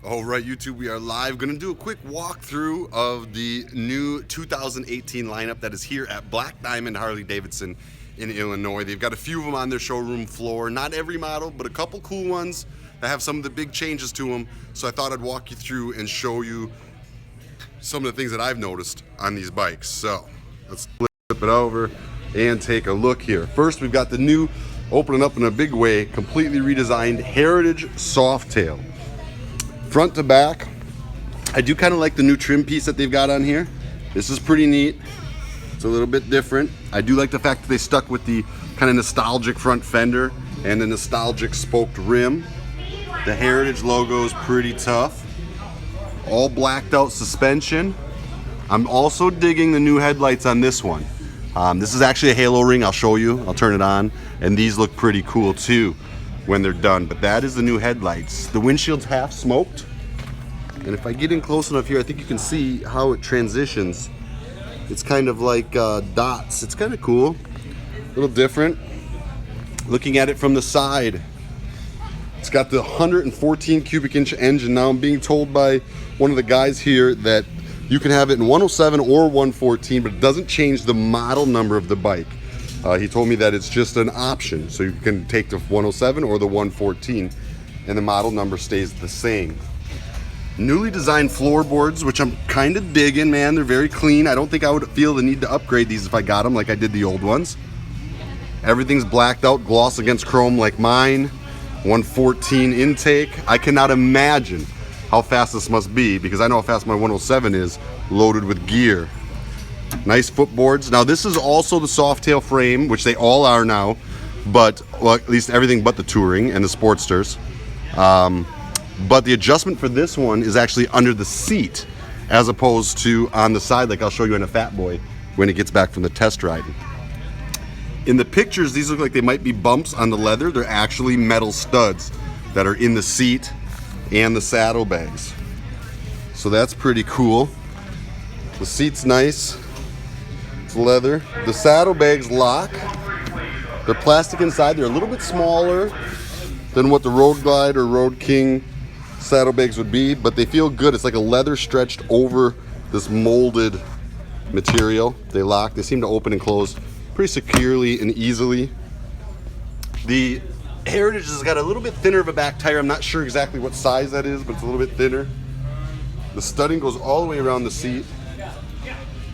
All right, YouTube, we are live. Going to do a quick walkthrough of the new 2018 lineup that is here at Black Diamond Harley Davidson in Illinois. They've got a few of them on their showroom floor. Not every model, but a couple cool ones that have some of the big changes to them. So I thought I'd walk you through and show you some of the things that I've noticed on these bikes. So let's flip it over and take a look here. First, we've got the new, opening up in a big way, completely redesigned Heritage Softail. Front to back, I do kind of like the new trim piece that they've got on here. This is pretty neat. It's a little bit different. I do like the fact that they stuck with the kind of nostalgic front fender and the nostalgic spoked rim. The Heritage logo is pretty tough. All blacked out suspension. I'm also digging the new headlights on this one. This is actually a halo ring. I'll show you. I'll turn it on. And these look pretty cool too when they're done, but that is the new headlights. The windshield's half smoked, and if I get in close enough here, I think you can see how it transitions. It's kind of like dots. It's kind of cool, a little different. Looking at it from the side, it's got the 114 cubic inch engine. Now I'm being told by one of the guys here that you can have it in 107 or 114, but it doesn't change the model number of the bike. He told me that it's just an option, so you can take the 107 or the 114 and the model number stays the same. Newly designed floorboards, which I'm kind of digging, man. They're very clean. I don't think I would feel the need to upgrade these if I got them like I did the old ones. Everything's blacked out, gloss against chrome like mine. 114 intake. I cannot imagine how fast this must be because I know how fast my 107 is loaded with gear. Nice footboards. Now this is also the Softail frame, which they all are now, but well, at least everything but the Touring and the Sportsters. But the adjustment for this one is actually under the seat as opposed to on the side, like I'll show you in a Fat Boy when it gets back from the test ride. In the pictures, these look like they might be bumps on the leather. They're actually metal studs that are in the seat and the saddlebags. So that's pretty cool. The seat's nice. Leather. The saddlebags lock. They're plastic inside. They're a little bit smaller than what the Road Glide or Road King saddlebags would be, but they feel good. It's like a leather stretched over this molded material. They lock. They seem to open and close pretty securely and easily. The Heritage has got a little bit thinner of a back tire. I'm not sure exactly what size that is, but it's a little bit thinner. The studding goes all the way around the seat.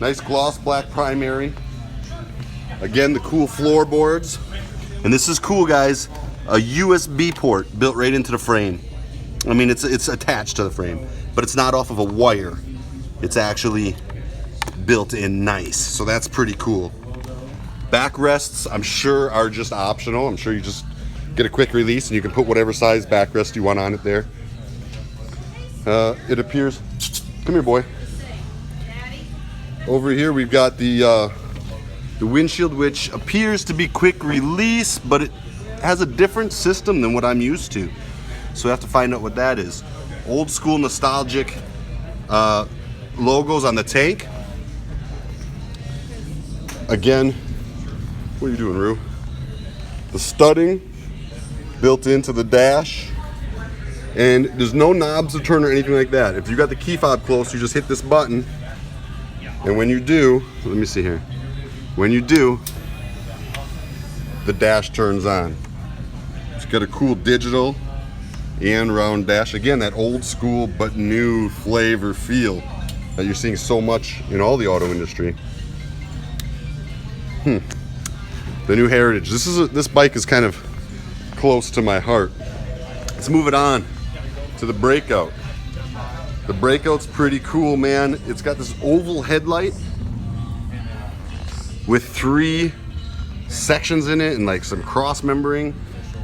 Nice gloss black primary. Again, the cool floorboards. And this is cool, guys. A USB port built right into the frame. I mean, it's attached to the frame, but it's not off of a wire. It's actually built in nice. So that's pretty cool. Backrests, I'm sure, are just optional. I'm sure you just get a quick release and you can put whatever size backrest you want on it there. It appears, come here, boy. Over here we've got the windshield, which appears to be quick release, but it has a different system than what I'm used to. So we have to find out what that is. Old school nostalgic logos on the tank. Again, what are you doing, Rue? The studding built into the dash. And there's no knobs to turn or anything like that. If you got the key fob close, you just hit this button. And when you do, let me see here. When you do, the dash turns on. It's got a cool digital and round dash. Again, that old school but new flavor feel that you're seeing so much in all the auto industry. The new Heritage. This bike is kind of close to my heart. Let's move it on to the Breakout. The Breakout's pretty cool, man. It's got this oval headlight with 3 sections in it and like some cross membering.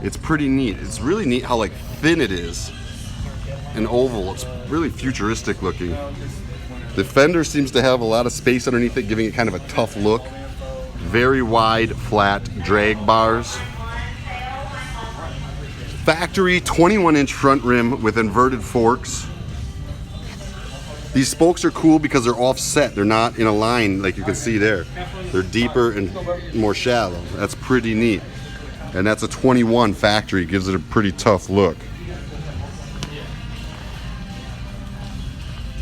It's pretty neat. It's really neat how like thin it is and oval. It's really futuristic looking. The fender seems to have a lot of space underneath it, giving it kind of a tough look. Very wide, flat drag bars. Factory 21-inch front rim with inverted forks. These spokes are cool because they're offset. They're not in a line like you can see there. They're deeper and more shallow. That's pretty neat. And that's a 21 factory. Gives it a pretty tough look.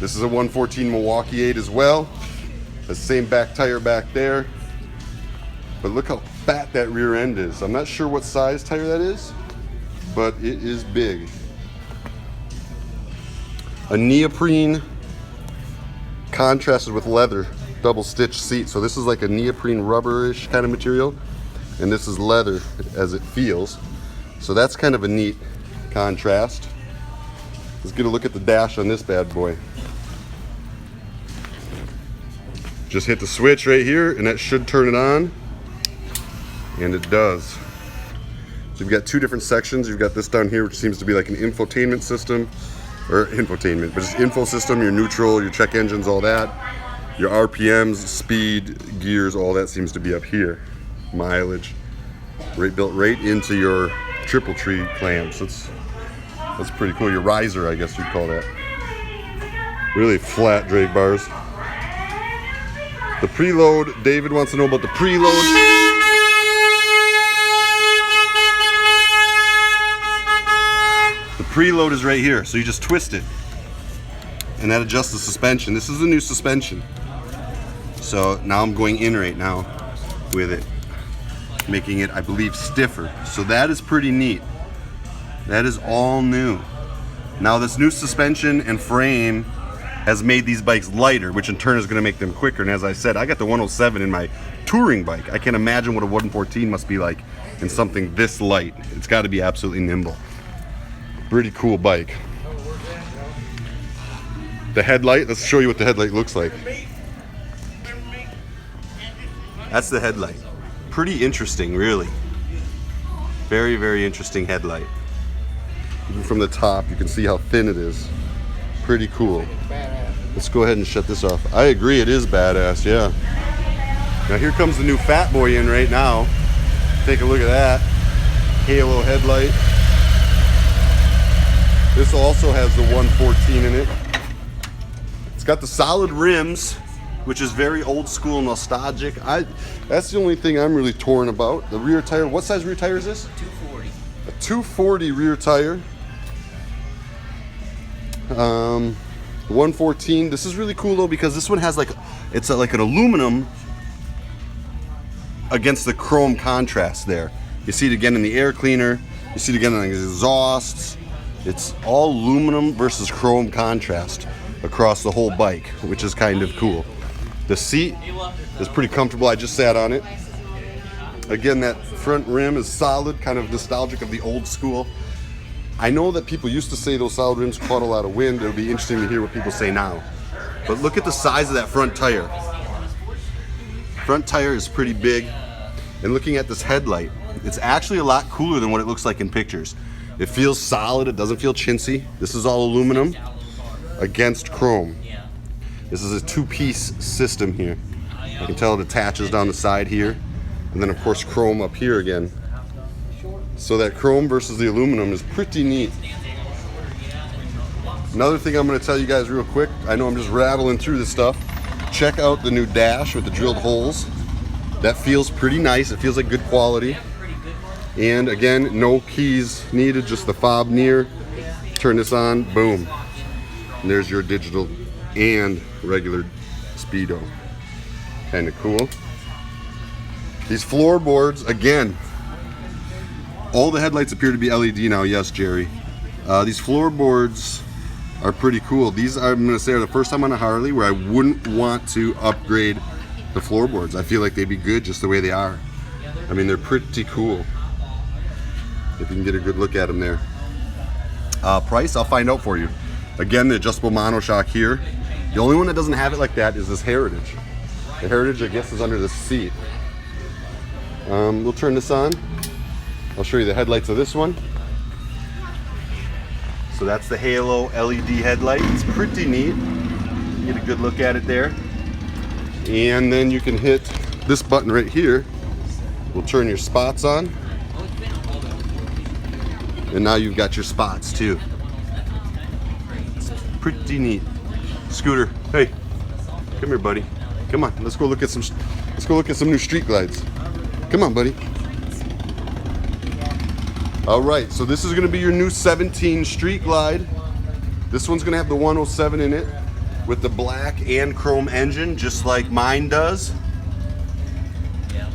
This is a 114 Milwaukee 8 as well. The same back tire back there. But look how fat that rear end is. I'm not sure what size tire that is, but it is big. A neoprene contrasted with leather double stitch seat. So this is like a neoprene rubberish kind of material, and this is leather as it feels. So that's kind of a neat contrast. Let's get a look at the dash on this bad boy. Just hit the switch right here and that should turn it on, and it does. So you've got two different sections. You've got this down here, which seems to be like an infotainment system, or infotainment, but it's info system, your neutral, your check engines, all that. Your RPMs, speed, gears, all that seems to be up here. Mileage, built right into your triple tree clamps. That's pretty cool. Your riser, I guess you'd call that. Really flat drag bars. The preload, David wants to know about the preload. The preload is right here, so you just twist it, and that adjusts the suspension. This is the new suspension. So now I'm going in right now with it, making it, I believe, stiffer. So that is pretty neat. That is all new. Now this new suspension and frame has made these bikes lighter, which in turn is going to make them quicker. And as I said, I got the 107 in my touring bike. I can't imagine what a 114 must be like in something this light. It's got to be absolutely nimble. Pretty cool bike. The headlight, let's show you what the headlight looks like. That's the headlight. Pretty interesting, really. Very, very interesting headlight. Even from the top, you can see how thin it is. Pretty cool. Let's go ahead and shut this off. I agree, it is badass, yeah. Now here comes the new fat boy in right now. Take a look at that. Halo headlight. This also has the 114 in it. It's got the solid rims, which is very old school, nostalgic. That's the only thing I'm really torn about. The rear tire, what size rear tire is this? 240. A 240 rear tire. 114. This is really cool though, because this one has like an aluminum against the chrome contrast there. You see it again in the air cleaner. You see it again in the exhausts. It's all aluminum versus chrome contrast across the whole bike, which is kind of cool. The seat is pretty comfortable. I just sat on it. Again, that front rim is solid, kind of nostalgic of the old school. I know that people used to say those solid rims caught a lot of wind. It'll be interesting to hear what people say now. But look at the size of that front tire. Front tire is pretty big. And looking at this headlight, it's actually a lot cooler than what it looks like in pictures. It feels solid, it doesn't feel chintzy. This is all aluminum against chrome. This is a two-piece system here. I can tell it attaches down the side here. And then of course chrome up here again. So that chrome versus the aluminum is pretty neat. Another thing I'm going to tell you guys real quick, I know I'm just rattling through this stuff. Check out the new dash with the drilled holes. That feels pretty nice. It feels like good quality. And again, no keys needed, just the fob near. Turn this on, boom. And there's your digital and regular speedo. Kind of cool. These floorboards, again, all the headlights appear to be LED now. Yes, Jerry. These floorboards are pretty cool. These, I'm going to say, are the first time on a Harley where I wouldn't want to upgrade the floorboards. I feel like they'd be good just the way they are. I mean, they're pretty cool. If you can get a good look at them there. Price, I'll find out for you. Again, the adjustable monoshock here. The only one that doesn't have it like that is this Heritage. The Heritage, I guess, is under the seat. We'll turn this on. I'll show you the headlights of this one. So that's the Halo LED headlight. It's pretty neat. Get a good look at it there. And then you can hit this button right here. We'll turn your spots on. And now you've got your spots too. It's pretty neat. Scooter, hey, come here, buddy. Come on, let's go look at some new street glides. Come on, buddy. All right, so this is going to be your new 17 Street Glide. This one's going to have the 107 in it. with the black and chrome engine, just like mine does.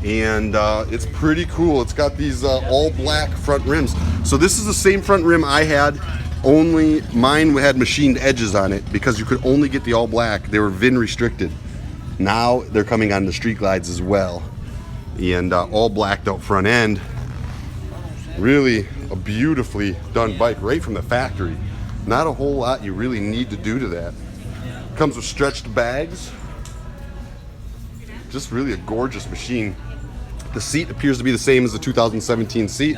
And it's pretty cool. It's got these all black front rims. So this is the same front rim I had, only mine had machined edges on it because you could only get the all black. They were VIN restricted. Now they're coming on the street glides as well. And all blacked out front end. Really a beautifully done bike right from the factory. Not a whole lot you really need to do to that. Comes with stretched bags. Just really a gorgeous machine. The seat appears to be the same as the 2017 seat.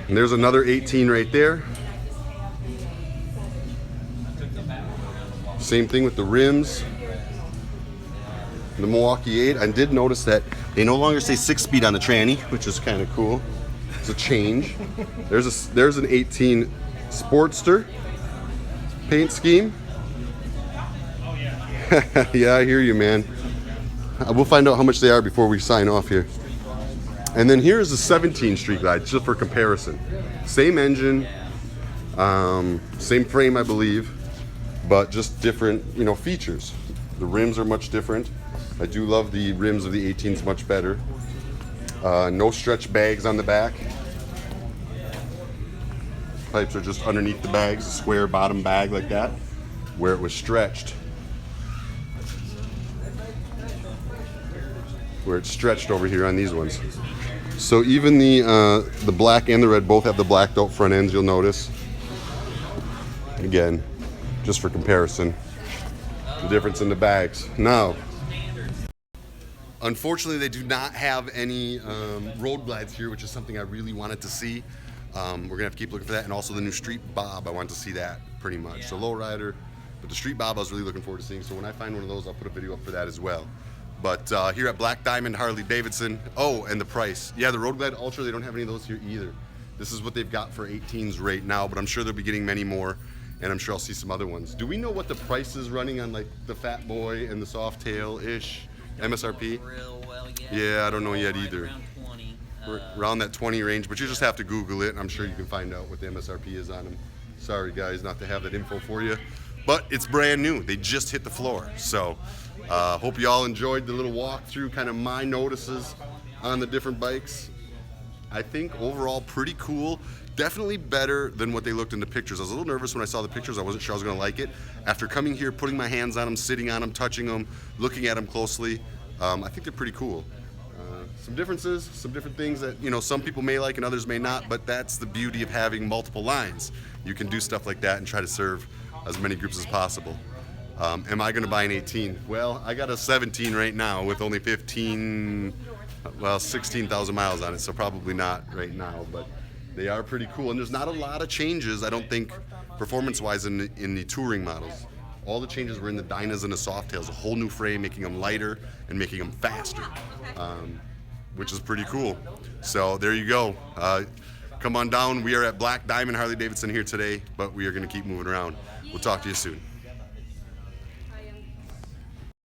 And there's another 18 right there. Same thing with the rims. The Milwaukee 8. I did notice that they no longer say 6-speed on the tranny, which is kind of cool. It's a change. There's an 18 Sportster paint scheme. Yeah, I hear you, man. We'll find out how much they are before we sign off here. And then here's the 17 Street Glide, just for comparison. Same engine, same frame, I believe, but just different, features. The rims are much different. I do love the rims of the 18s much better. No stretch bags on the back. Pipes are just underneath the bags, a square bottom bag like that, where it was stretched. Where it's stretched over here on these ones. So even the black and the red both have the blacked out front ends, you'll notice. Again, just for comparison, the difference in the bags. Now, unfortunately, they do not have any road glides here, which is something I really wanted to see. We're gonna have to keep looking for that, and also the new Street Bob. I want to see that pretty much. So lowrider, but the Street Bob I was really looking forward to seeing. So when I find one of those, I'll put a video up for that as well. But here at Black Diamond Harley Davidson, oh, and the price. Yeah, the Road Glide Ultra, they don't have any of those here either. This is what they've got for 18s right now, but I'm sure they'll be getting many more, and I'm sure I'll see some other ones. Do we know what the price is running on like the Fat Boy and the Softail-ish MSRP? Real well, Yeah, I don't know yet either. Around 20. We're around that 20 range, but you just have to Google it, and I'm sure you can find out what the MSRP is on them. Sorry guys, not to have that info for you, but it's brand new. They just hit the floor, so hope you all enjoyed the little walkthrough, kind of my notices on the different bikes. I think overall pretty cool. Definitely better than what they looked in the pictures. I was a little nervous when I saw the pictures. I wasn't sure I was going to like it. After coming here, putting my hands on them, sitting on them, touching them, looking at them closely, I think they're pretty cool. Some differences, some different things that some people may like and others may not, but that's the beauty of having multiple lines. You can do stuff like that and try to serve as many groups as possible. Am I going to buy an 18? Well, I got a 17 right now with only 16,000 miles on it, so probably not right now, but they are pretty cool. And there's not a lot of changes, I don't think, performance-wise in the touring models. All the changes were in the Dynas and the Softails, a whole new frame, making them lighter and making them faster, which is pretty cool. So there you go. Come on down. We are at Black Diamond Harley Davidson here today, but we are going to keep moving around. We'll talk to you soon.